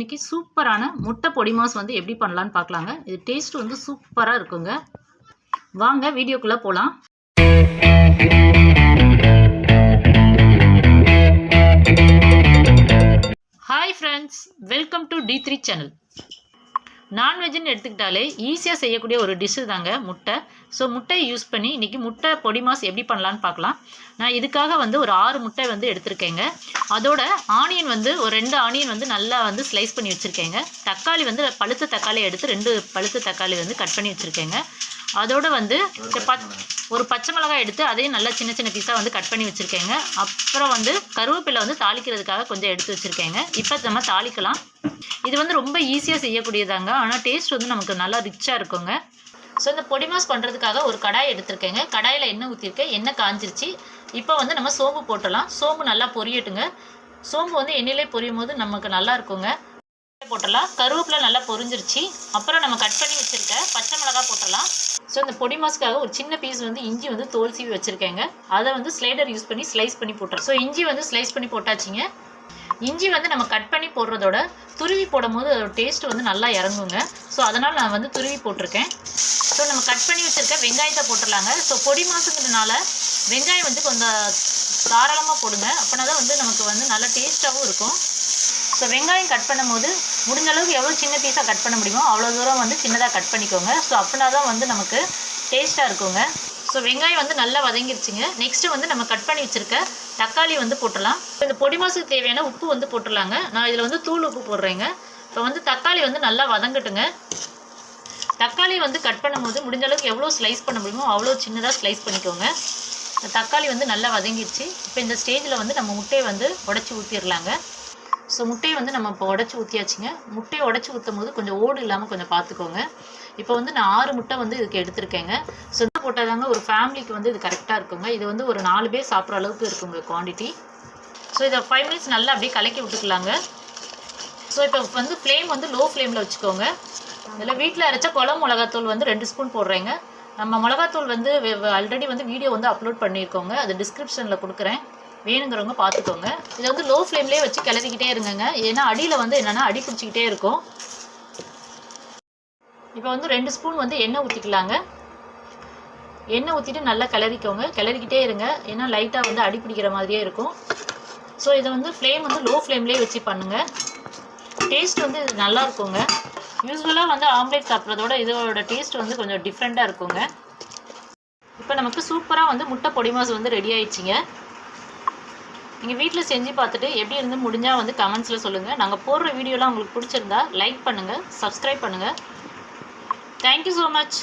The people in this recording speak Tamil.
இன்றைக்கி சூப்பரான முட்டை பொடி மாஸ் வந்து எப்படி பண்ணலான்னு பார்க்கலாங்க. இது டேஸ்ட் வந்து சூப்பராக இருக்குங்க. வாங்க வீடியோக்குள்ளே போகலாம். Hi friends, welcome to D3 சேனல். நான்வெஜ்ஜுன்னு எடுத்துக்கிட்டாலே ஈஸியாக செய்யக்கூடிய ஒரு டிஷ்ஷு தாங்க முட்டை. ஸோ முட்டையை யூஸ் பண்ணி இன்றைக்கி முட்டை பொடி மாஸ் எப்படி பண்ணலான்னு பார்க்கலாம். நான் இதுக்காக வந்து ஒரு 6 முட்டை வந்து எடுத்திருக்கேங்க. அதோட ஆனியன் வந்து ஒரு 2 ஆனியன் வந்து நல்லா வந்து ஸ்லைஸ் பண்ணி வச்சுருக்கேங்க. தக்காளி வந்து பழுத்த தக்காளி எடுத்து 2 பழுத்த தக்காளி வந்து கட் பண்ணி வச்சுருக்கேங்க. அதோடு வந்து ஒரு பச்சை மிளகாய் எடுத்து அதையும் நல்லா சின்ன சின்ன பீஸாக வந்து கட் பண்ணி வச்சுருக்கேங்க. அப்புறம் வந்து கருவேப்பிலை வந்து தாளிக்கிறதுக்காக கொஞ்சம் எடுத்து வச்சுருக்கேங்க. இப்போ நம்ம தாளிக்கலாம். இது வந்து ரொம்ப ஈஸியாக செய்யக்கூடியதாங்க. ஆனால் டேஸ்ட் வந்து நமக்கு நல்லா ரிச்சாக இருக்குங்க. ஸோ இந்த பொடி மாஸ் பண்ணுறதுக்காக ஒரு கடாய் எடுத்திருக்கேங்க. கடாயில் எண்ணெய் ஊற்றிருக்கேன். எண்ணெய் காஞ்சிருச்சு. இப்போ வந்து நம்ம சோம்பு போட்டலாம். சோம்பு நல்லா பொரியட்டுங்க. சோம்பு வந்து எண்ணெயிலே பொரியும் போது நமக்கு நல்லா இருக்குங்க. போட்டலாம். கருவேப்பிலை நல்லா பொரிஞ்சிருச்சு. அப்புறம் நம்ம கட் பண்ணி வச்சுருக்க பச்சை மிளகாய் போட்டலாம். ஸோ இந்த பொடி மாஸ்க்காக ஒரு சின்ன பீஸ் வந்து இஞ்சி வந்து தோல் சீவி வச்சுருக்கேங்க. அதை வந்து ஸ்லைடர் யூஸ் பண்ணி ஸ்லைஸ் பண்ணி போட்டுறோம். ஸோ இஞ்சி வந்து ஸ்லைஸ் பண்ணி போட்டாச்சுங்க. இஞ்சி வந்து நம்ம கட் பண்ணி போடுறதோட துருவி போடும் போது அதோட டேஸ்ட் வந்து நல்லா இறங்குங்க. ஸோ அதனால் நான் வந்து துருவி போட்டிருக்கேன். ஸோ நம்ம கட் பண்ணி வச்சுருக்க வெங்காயத்தை போட்டுடலாங்க. ஸோ பொடி மாசுங்கிறதுனால வெங்காயம் வந்து கொஞ்சம் தாராளமாக போடுங்க. அப்படின்னா தான் வந்து நமக்கு வந்து நல்லா டேஸ்ட்டாகவும் இருக்கும். ஸோ வெங்காயம் கட் பண்ணும்போது முடிஞ்ச அளவுக்கு எவ்வளோ சின்ன பீஸாக கட் பண்ண முடியுமோ அவ்வளோ தூரம் வந்து சின்னதாக கட் பண்ணிக்கோங்க. ஸோ அப்படின்னா தான் வந்து நமக்கு டேஸ்ட்டாக இருக்குங்க. ஸோ வெங்காயம் வந்து நல்லா வதங்கிருச்சுங்க. நெக்ஸ்ட்டு வந்து நம்ம கட் பண்ணி வச்சுருக்க தக்காளி வந்து போட்டுடலாம். இந்த பொடி மாசுக்கு தேவையான உப்பு வந்து போட்டுடலாங்க. நான் இதில் வந்து தூள் உப்பு போடுறேங்க. இப்போ வந்து தக்காளி வந்து நல்லா வதங்கட்டுங்க. தக்காளி வந்து கட் பண்ணும்போது முடிஞ்ச அளவுக்கு எவ்வளோ ஸ்லைஸ் பண்ண முடியுமோ அவ்வளோ சின்னதாக ஸ்லைஸ் பண்ணிக்கோங்க. தக்காளி வந்து நல்லா வதங்கிடுச்சு. இப்போ இந்த ஸ்டேஜில் வந்து நம்ம முட்டையை வந்து உடச்சி ஊற்றிடலாங்க. ஸோ முட்டையை வந்து நம்ம இப்போ உடச்சி ஊற்றியாச்சுங்க. முட்டையை உடச்சி ஊற்றும் போது கொஞ்சம் ஓடு இல்லாமல் கொஞ்சம் பார்த்துக்கோங்க. இப்போ வந்து நான் 6 முட்டை வந்து இதுக்கு எடுத்திருக்கேங்க. ஸோ என்ன போட்டாதாங்க ஒரு ஃபேமிலிக்கு வந்து இது கரெக்டாக இருக்குங்க. இது வந்து ஒரு 4 பேர் சாப்பிட்ற அளவுக்கு இருக்குங்க குவான்டிட்டி. ஸோ இதை 5 மினிட்ஸ் நல்லா அப்படியே கலக்கி விட்டுக்கலாங்க. ஸோ இப்போ வந்து ஃப்ளேம் வந்து லோ ஃப்ளேமில் வச்சுக்கோங்க. இதில் வீட்டில் அரைச்ச குழம்பு மிளகாத்தூள் வந்து 2 ஸ்பூன் போடுறேங்க. நம்ம மிளகாத்தூள் வந்து ஆல்ரெடி வந்து வீடியோ வந்து அப்லோட் பண்ணியிருக்கோங்க. அது டிஸ்கிரிப்ஷனில் கொடுக்குறேன், வேணுங்கிறவங்க பார்த்துக்கோங்க. இதை வந்து லோ ஃப்ளேம்லேயே வச்சு கிளறிக்கிட்டே இருங்கங்க. ஏன்னா அடியில் வந்து என்னென்னா அடி பிடிச்சிக்கிட்டே இருக்கும். இப்போ வந்து 2 ஸ்பூன் வந்து எண்ணெய் ஊற்றிக்கலாங்க. எண்ணெய் ஊற்றிட்டு நல்லா கிளறிக்கோங்க. கிளறிக்கிட்டே இருங்க. ஏன்னா லைட்டாக வந்து அடி பிடிக்கிற மாதிரியே இருக்கும். ஸோ இதை வந்து ஃப்ளேம் வந்து லோ ஃப்ளேம்லேயே வச்சு பண்ணுங்கள். டேஸ்ட் வந்து இது நல்லா இருக்குங்க. யூஸ்வலாக வந்து ஆம்லேட் சாப்பிட்றதோட இதோட டேஸ்ட் வந்து கொஞ்சம் டிஃப்ரெண்ட்டாக இருக்குங்க. இப்போ நமக்கு சூப்பராக வந்து முட்டை பொடி மாஸ் வந்து ரெடி ஆயிடுச்சிங்க. நீங்கள் வீட்டில் செஞ்சு பார்த்துட்டு எப்படி இருந்து முடிஞ்சால் வந்து கமெண்ட்ஸில் சொல்லுங்கள். நாங்கள் போடுற வீடியோலாம் உங்களுக்கு பிடிச்சிருந்தா லைக் பண்ணுங்கள், சப்ஸ்கிரைப் பண்ணுங்கள். Thank you so much.